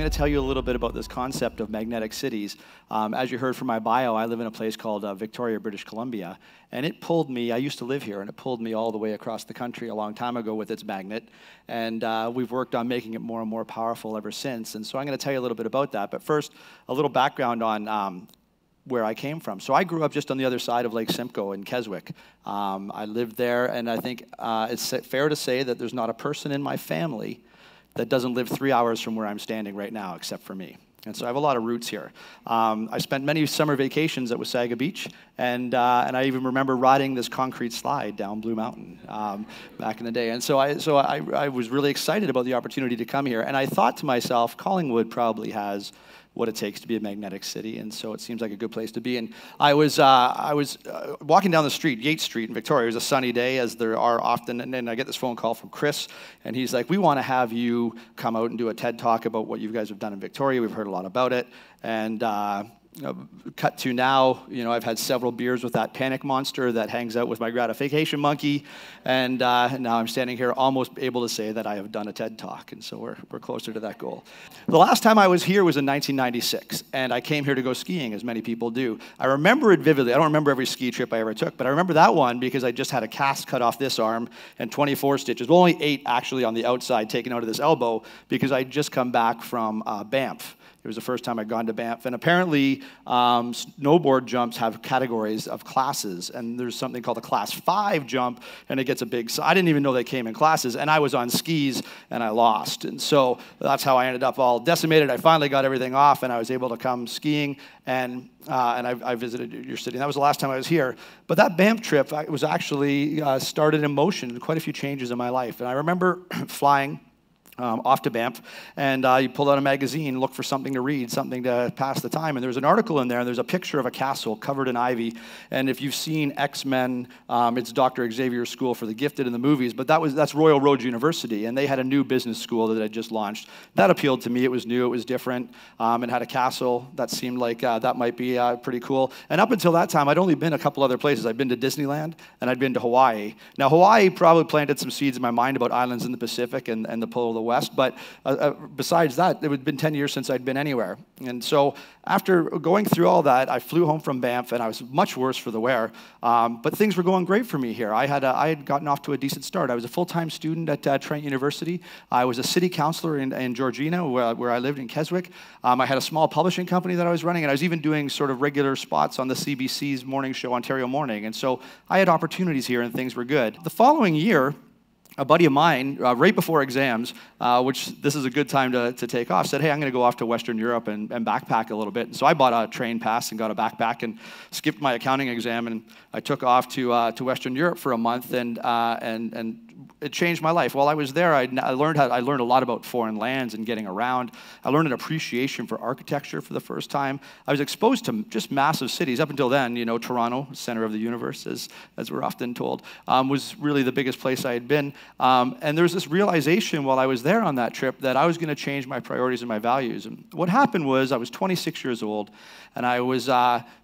going to tell you a little bit about this concept of magnetic cities. As you heard from my bio, I live in a place called Victoria, British Columbia, and it pulled me, I used to live here, and it pulled me all the way across the country a long time ago with its magnet, and we've worked on making it more and more powerful ever since, and so I'm going to tell you a little bit about that. But first, a little background on where I came from. So I grew up just on the other side of Lake Simcoe in Keswick. I lived there, and I think it's fair to say that there's not a person in my family that doesn't live 3 hours from where I'm standing right now, except for me. And so I have a lot of roots here. I spent many summer vacations at Wasaga Beach, and I even remember riding this concrete slide down Blue Mountain back in the day. And so I was really excited about the opportunity to come here, and I thought to myself, Collingwood probably has what it takes to be a magnetic city, and so it seems like a good place to be. And I was walking down the street, Yates Street in Victoria. It was a sunny day, as there are often, and then I get this phone call from Chris, and he's like, "We want to have you come out and do a TED Talk about what you guys have done in Victoria. We've heard a lot about it." And cut to now, I've had several beers with that panic monster that hangs out with my gratification monkey, and now I'm standing here almost able to say that I have done a TED Talk, and so we're closer to that goal. The last time I was here was in 1996, and I came here to go skiing, as many people do. I remember it vividly. I don't remember every ski trip I ever took, but I remember that one because I just had a cast cut off this arm and 24 stitches, well, only 8 actually on the outside taken out of this elbow, because I'd just come back from Banff. It was the first time I'd gone to Banff, and apparently snowboard jumps have categories of classes, and there's something called a Class 5 jump, and it gets a big, so I didn't even know they came in classes, and I was on skis, and I lost, and so that's how I ended up all decimated. I finally got everything off, and I was able to come skiing, and I visited your city, and that was the last time I was here. But that Banff trip was actually started in motion, quite a few changes in my life, and I remember flying off to Banff, and you pull out a magazine, look for something to read, something to pass the time, and there's an article in there, and there's a picture of a castle covered in ivy, and if you've seen X-Men, it's Dr. Xavier's School for the Gifted in the movies, but that's Royal Roads University, and they had a new business school that had just launched. That appealed to me. It was new, it was different, it had a castle. That seemed like that might be pretty cool, and up until that time, I'd only been a couple other places. I'd been to Disneyland, and I'd been to Hawaii. Now, Hawaii probably planted some seeds in my mind about islands in the Pacific and the Polar West, but besides that, it had been 10 years since I'd been anywhere. And so after going through all that, I flew home from Banff, and I was much worse for the wear, but things were going great for me here. I had gotten off to a decent start. I was a full-time student at Trent University. I was a city councilor in Georgina, where I lived in Keswick. I had a small publishing company that I was running, and I was even doing sort of regular spots on the CBC's morning show, Ontario Morning. And so I had opportunities here, and things were good. The following year, a buddy of mine, right before exams, which this is a good time to take off, said, "Hey, I'm going to go off to Western Europe and backpack a little bit." And so I bought a train pass and got a backpack and skipped my accounting exam, and I took off to Western Europe for a month, and it changed my life. While I was there, I learned a lot about foreign lands and getting around. I learned an appreciation for architecture for the first time. I was exposed to just massive cities. Up until then, Toronto, center of the universe, as we're often told, was really the biggest place I had been. And there was this realization while I was there on that trip that I was going to change my priorities and my values. And what happened was I was 26 years old, and I was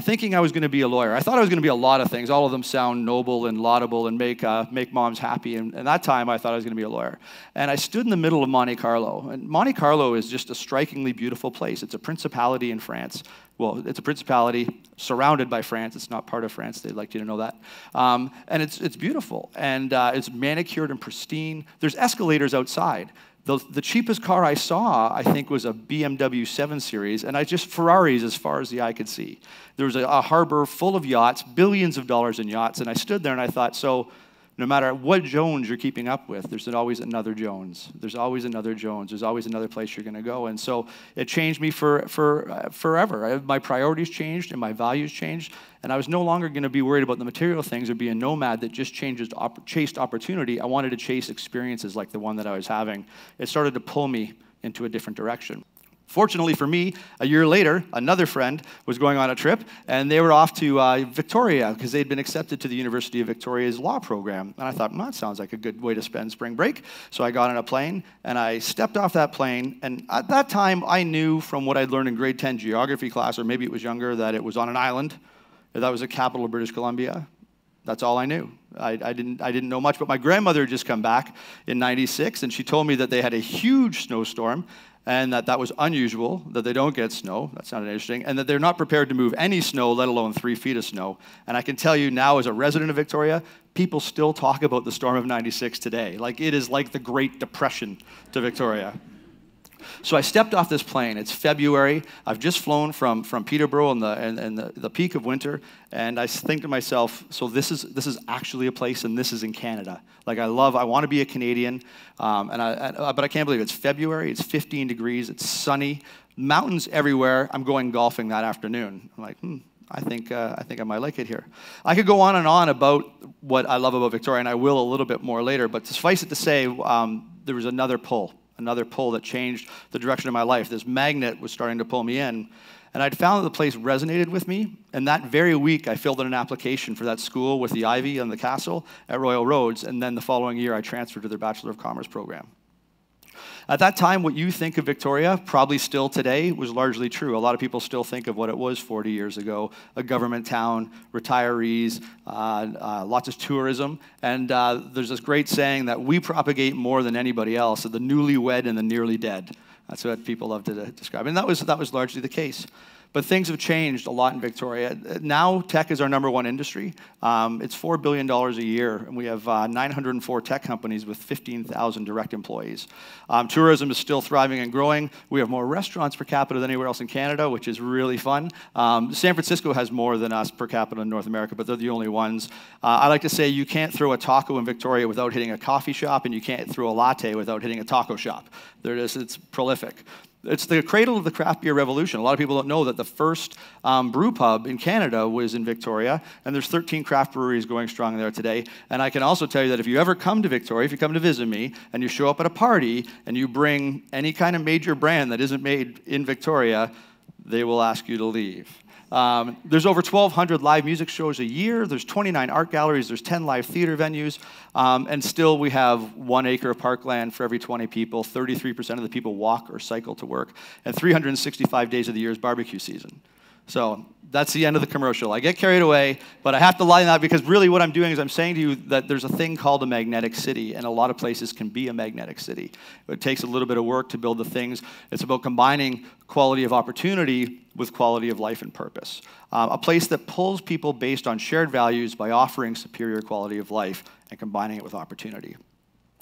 thinking I was going to be a lawyer. I thought I was going to be a lot of things. All of them sound noble and laudable and make moms happy. And that time, I thought I was going to be a lawyer. And I stood in the middle of Monte Carlo. And Monte Carlo is just a strikingly beautiful place. It's a principality in France. Well, it's a principality surrounded by France. It's not part of France. They'd like you to know that. And it's beautiful. And it's manicured and pristine. There's escalators outside. The cheapest car I saw, I think, was a BMW 7 Series, and Ferraris as far as the eye could see. There was a harbor full of yachts, billions of dollars in yachts, and I stood there and I thought, so no matter what Jones you're keeping up with, there's always another Jones. There's always another Jones. There's always another place you're going to go. And so it changed me forever. My priorities changed and my values changed. And I was no longer going to be worried about the material things or be a nomad that just chased opportunity. I wanted to chase experiences like the one that I was having. It started to pull me into a different direction. Fortunately for me, a year later, another friend was going on a trip, and they were off to Victoria because they'd been accepted to the University of Victoria's law program. And I thought, that sounds like a good way to spend spring break. So I got on a plane, and I stepped off that plane. And at that time, I knew from what I'd learned in grade 10 geography class, or maybe it was younger, that it was on an island. That was the capital of British Columbia. That's all I knew. I didn't know much, but my grandmother had just come back in '96, and she told me that they had a huge snowstorm. and that was unusual, that they don't get snow. That sounded interesting. And that they're not prepared to move any snow, let alone 3 feet of snow. And I can tell you now, as a resident of Victoria, people still talk about the storm of '96 today. Like, it is like the Great Depression to Victoria. So I stepped off this plane. It's February. I've just flown from Peterborough in the peak of winter, and I think to myself, so this is actually a place, and this is in Canada. Like, I want to be a Canadian, but I can't believe it's February. It's 15 degrees. It's sunny. Mountains everywhere. I'm going golfing that afternoon. I'm like, I think I might like it here. I could go on and on about what I love about Victoria, and I will a little bit more later. But suffice it to say, there was another pull that changed the direction of my life. This magnet was starting to pull me in. And I'd found that the place resonated with me. And that very week, I filled in an application for that school with the Ivy and the Castle at Royal Roads. And then the following year, I transferred to their Bachelor of Commerce program. At that time, what you think of Victoria, probably still today, was largely true. A lot of people still think of what it was 40 years ago, a government town, retirees, lots of tourism. And there's this great saying that we propagate more than anybody else, the newlywed and the nearly dead. That's what people love to describe. And that was largely the case. But things have changed a lot in Victoria. Now, tech is our #1 industry. It's $4 billion a year, and we have 904 tech companies with 15,000 direct employees. Tourism is still thriving and growing. We have more restaurants per capita than anywhere else in Canada, which is really fun. San Francisco has more than us per capita in North America, but they're the only ones. I like to say you can't throw a taco in Victoria without hitting a coffee shop, and you can't throw a latte without hitting a taco shop. It's prolific. It's the cradle of the craft beer revolution. A lot of people don't know that the first brew pub in Canada was in Victoria, and there's 13 craft breweries going strong there today. And I can also tell you that if you ever come to Victoria, if you come to visit me, and you show up at a party, and you bring any kind of major brand that isn't made in Victoria, they will ask you to leave. There's over 1,200 live music shows a year. There's 29 art galleries. There's 10 live theater venues. And still we have 1 acre of parkland for every 20 people. 33% of the people walk or cycle to work. And 365 days of the year is barbecue season. So that's the end of the commercial. I get carried away, but I have to lie on that because really what I'm doing is I'm saying to you that there's a thing called a magnetic city, and a lot of places can be a magnetic city. It takes a little bit of work to build the things. It's about combining quality of opportunity with quality of life and purpose. A place that pulls people based on shared values by offering superior quality of life and combining it with opportunity.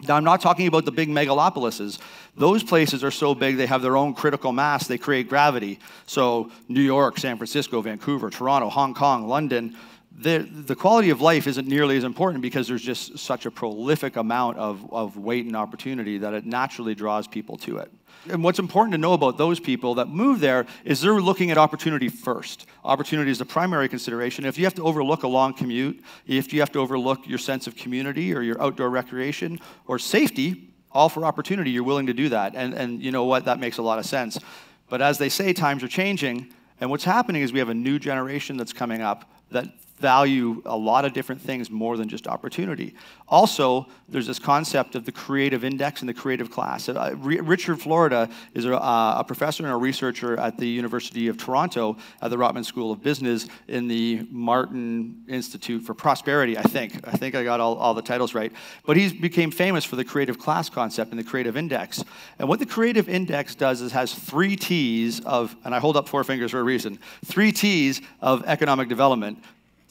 Now, I'm not talking about the big megalopolises. Those places are so big, they have their own critical mass. They create gravity. So New York, San Francisco, Vancouver, Toronto, Hong Kong, London, the quality of life isn't nearly as important because there's just such a prolific amount of weight and opportunity that it naturally draws people to it. And what's important to know about those people that move there is they're looking at opportunity first. Opportunity is the primary consideration. If you have to overlook a long commute, if you have to overlook your sense of community or your outdoor recreation or safety, all for opportunity, you're willing to do that. And you know what? That makes a lot of sense. But as they say, times are changing. And what's happening is we have a new generation that's coming up that value a lot of different things more than just opportunity. Also, there's this concept of the creative index and the creative class. Richard Florida is a professor and a researcher at the University of Toronto at the Rotman School of Business in the Martin Institute for Prosperity, I think. I think I got all the titles right. But he became famous for the creative class concept and the creative index. And what the creative index does is has 3 T's of, and I hold up 4 fingers for a reason, 3 T's of economic development: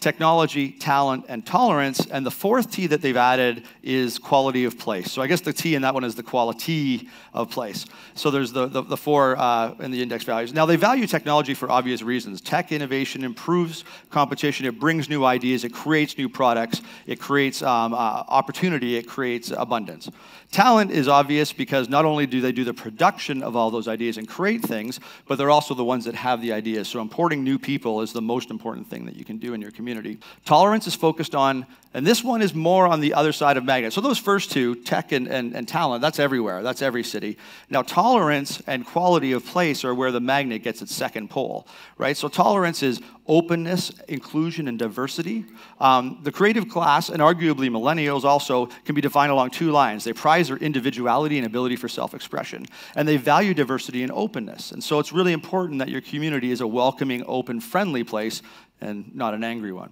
technology, talent, and tolerance. And the 4th T that they've added is quality of place. So I guess the T in that one is the quality of place. So there's the 4 in the index values. Now, they value technology for obvious reasons. Tech innovation improves competition. It brings new ideas. It creates new products. It creates opportunity. It creates abundance. Talent is obvious because not only do they do the production of all those ideas and create things, but they're also the ones that have the ideas. So importing new people is the most important thing that you can do in your community. Tolerance is focused on, and this one is more on the other side of magnet. So those first 2, tech and talent, that's everywhere. That's every city. Now, tolerance and quality of place are where the magnet gets its second pole, right? So tolerance is openness, inclusion, and diversity. The creative class, and arguably millennials also, can be defined along 2 lines. They prize their individuality and ability for self-expression, and they value diversity and openness. And so it's really important that your community is a welcoming, open, friendly place and not an angry one.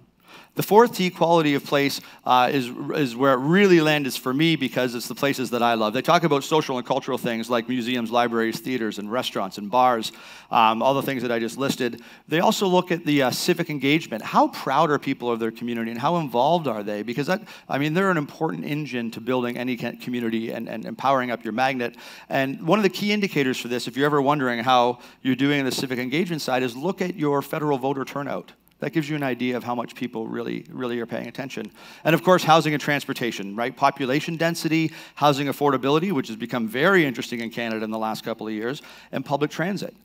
The fourth T, quality of place, is where it really lands for me because it's the places that I love. They talk about social and cultural things like museums, libraries, theaters, and restaurants and bars, all the things that I just listed. They also look at the civic engagement. How proud are people of their community and how involved are they? Because they're an important engine to building any community and powering up your magnet. And one of the key indicators for this, if you're ever wondering how you're doing on the civic engagement side, is look at your federal voter turnout. That gives you an idea of how much people really are paying attention. And of course, housing and transportation, right? Population density, housing affordability, which has become very interesting in Canada in the last couple of years, and public transit.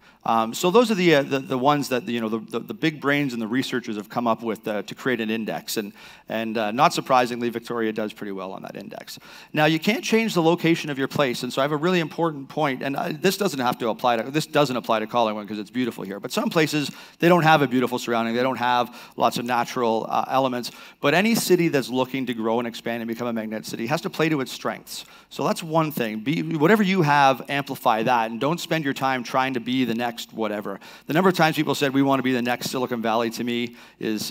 So those are the ones that the big brains and the researchers have come up with to create an index, and not surprisingly, Victoria does pretty well on that index. Now, you can't change the location of your place, and so I have a really important point, and this doesn't apply to Collingwood because it's beautiful here. But some places they don't have a beautiful surrounding, they don't have lots of natural elements. But any city that's looking to grow and expand and become a magnet city has to play to its strengths. So that's one thing. Whatever you have, amplify that, and don't spend your time trying to be the next whatever. The number of times people said we want to be the next Silicon Valley to me is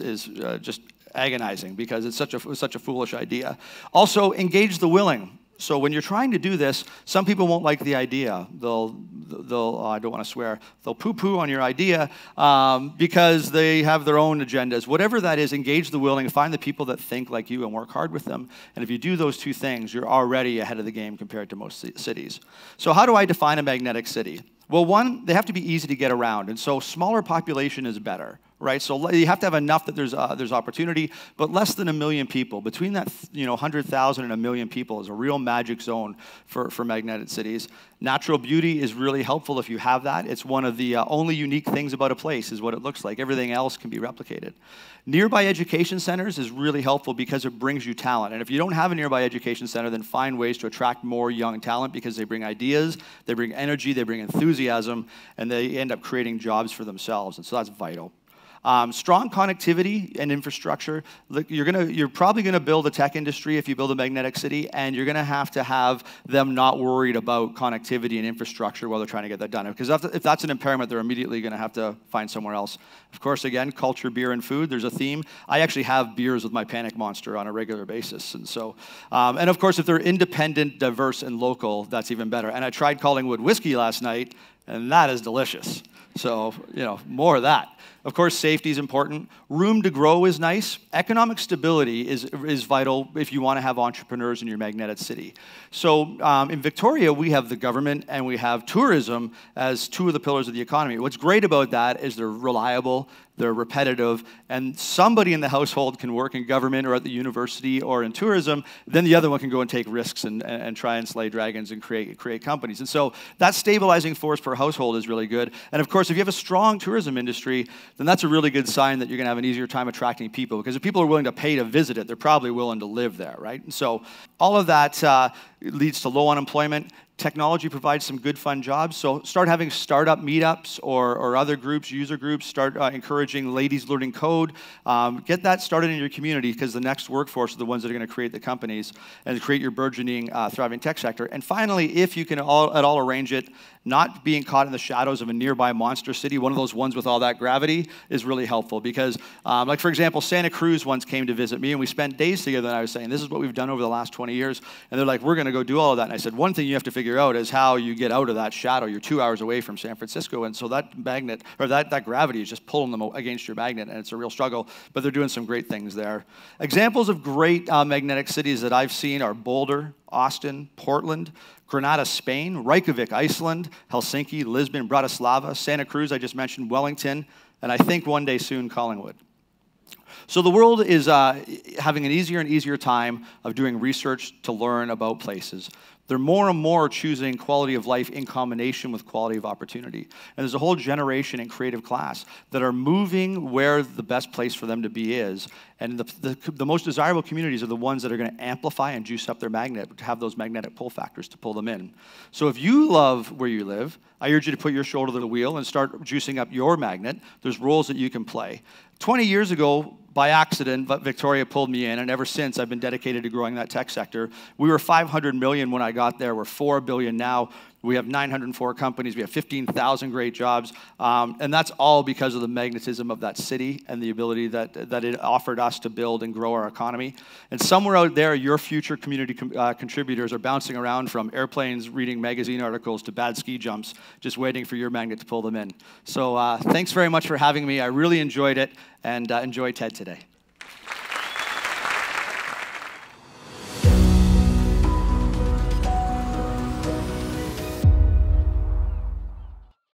just agonizing because it's such a foolish idea. Also, engage the willing. So when you're trying to do this, some people won't like the idea. They'll I don't want to swear, they'll poo-poo on your idea because they have their own agendas. Whatever that is, engage the willing, find the people that think like you and work hard with them. And if you do those two things, you're already ahead of the game compared to most cities. So how do I define a magnetic city? Well, one, they have to be easy to get around, and so smaller population is better, right? So you have to have enough that there's opportunity, but less than 1 million people. Between that 100,000 and 1 million people is a real magic zone for magnetic cities. Natural beauty is really helpful if you have that. It's one of the only unique things about a place is what it looks like. Everything else can be replicated. Nearby education centers is really helpful because it brings you talent. And if you don't have a nearby education center, then find ways to attract more young talent because they bring ideas, they bring energy, they bring enthusiasm, and they end up creating jobs for themselves. And so that's vital. Strong connectivity and infrastructure. Look, you're probably going to build a tech industry if you build a magnetic city, and you're going to have them not worried about connectivity and infrastructure while they're trying to get that done. Because if that's an impairment, they're immediately going to have to find somewhere else. Of course, again, culture, beer, and food. There's a theme. I actually have beers with my Panic Monster on a regular basis, and so, and of course, if they're independent, diverse, and local, that's even better. And I tried Collingwood whiskey last night, and that is delicious. So, more of that. Of course, safety is important. Room to grow is nice. Economic stability is vital if you want to have entrepreneurs in your magnetic city. So in Victoria, we have the government and we have tourism as two of the pillars of the economy. What's great about that is they're reliable, they're repetitive, and somebody in the household can work in government or at the university or in tourism, then the other one can go and take risks and try and slay dragons and create companies. And so that stabilizing force per household is really good. And of course, if you have a strong tourism industry, then that's a really good sign that you're going to have an easier time attracting people. Because if people are willing to pay to visit it, they're probably willing to live there, right? And so all of that leads to low unemployment. Technology provides some good, fun jobs. So start having startup meetups or other groups, user groups. Start encouraging ladies learning code. Get that started in your community because the next workforce are the ones that are going to create the companies and create your burgeoning, thriving tech sector. And finally, if you can at all arrange it, not being caught in the shadows of a nearby monster city, one of those ones with all that gravity, is really helpful. Because, like for example, Santa Cruz once came to visit me, and we spent days together, and I was saying, this is what we've done over the last 20 years. And they're like, we're going to go do all of that. And I said, one thing you have to figure out is how you get out of that shadow. You're 2 hours away from San Francisco, and so that magnet, or that gravity is just pulling them against your magnet, and it's a real struggle, but they're doing some great things there. Examples of great magnetic cities that I've seen are Boulder, Austin, Portland, Granada, Spain, Reykjavik, Iceland, Helsinki, Lisbon, Bratislava, Santa Cruz, I just mentioned, Wellington, and I think one day soon, Collingwood. So the world is having an easier and easier time of doing research to learn about places. They're more and more choosing quality of life in combination with quality of opportunity. And there's a whole generation in creative class that are moving where the best place for them to be is. And the most desirable communities are the ones that are going to amplify and juice up their magnet to have those magnetic pull factors to pull them in. So if you love where you live, I urge you to put your shoulder to the wheel and start juicing up your magnet. There's roles that you can play. 20 years ago, by accident, Victoria pulled me in, and ever since, I've been dedicated to growing that tech sector. We were 500 million when I got there. We're 4 billion now. We have 904 companies. We have 15,000 great jobs. And that's all because of the magnetism of that city and the ability that it offered us to build and grow our economy. And somewhere out there, your future community contributors are bouncing around from airplanes, reading magazine articles, to bad ski jumps, just waiting for your magnet to pull them in. So thanks very much for having me. I really enjoyed it, and enjoy TED today.